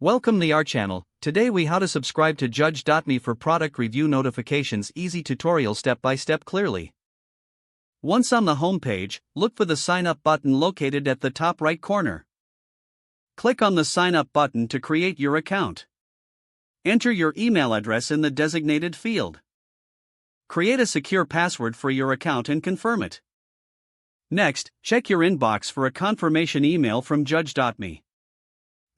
Welcome to our channel. Today we how to subscribe to Judge.me for product review notifications. Easy tutorial step by step clearly. Once on the home page, look for the sign up button located at the top right corner. Click on the sign up button to create your account. Enter your email address in the designated field. Create a secure password for your account and confirm it. Next, check your inbox for a confirmation email from Judge.me.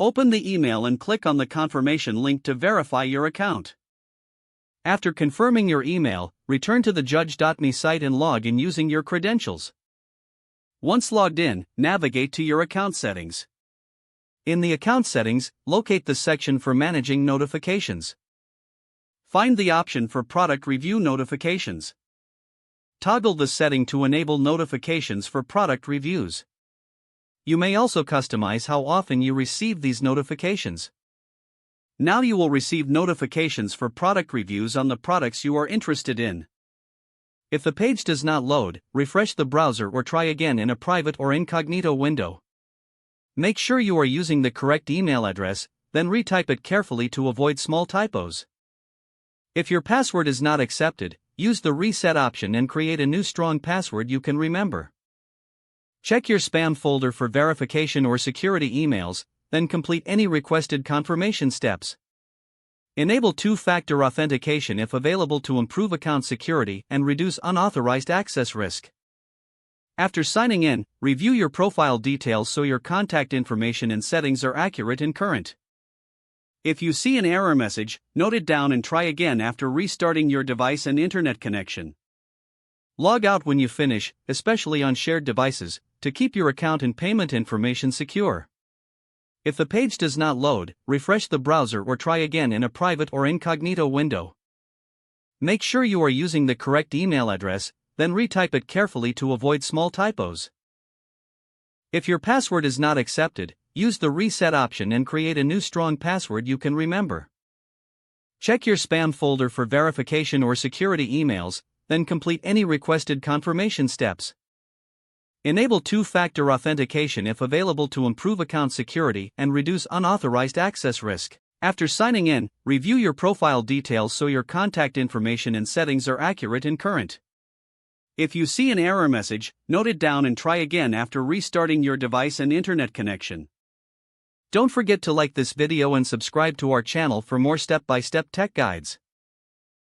Open the email and click on the confirmation link to verify your account. After confirming your email, return to the Judge.me site and log in using your credentials. Once logged in, navigate to your account settings. In the account settings, locate the section for managing notifications. Find the option for product review notifications. Toggle the setting to enable notifications for product reviews. You may also customize how often you receive these notifications. Now you will receive notifications for product reviews on the products you are interested in. If the page does not load, refresh the browser or try again in a private or incognito window. Make sure you are using the correct email address, then retype it carefully to avoid small typos. If your password is not accepted, use the reset option and create a new strong password you can remember. Check your spam folder for verification or security emails, then complete any requested confirmation steps. Enable two-factor authentication if available to improve account security and reduce unauthorized access risk. After signing in, review your profile details so your contact information and settings are accurate and current. If you see an error message, note it down and try again after restarting your device and internet connection. Log out when you finish, especially on shared devices, to keep your account and payment information secure. If the page does not load, refresh the browser or try again in a private or incognito window. Make sure you are using the correct email address, then retype it carefully to avoid small typos. If your password is not accepted, use the reset option and create a new strong password you can remember. Check your spam folder for verification or security emails, then complete any requested confirmation steps. Enable two-factor authentication if available to improve account security and reduce unauthorized access risk. After signing in, review your profile details so your contact information and settings are accurate and current. If you see an error message, note it down and try again after restarting your device and internet connection. Don't forget to like this video and subscribe to our channel for more step-by-step tech guides.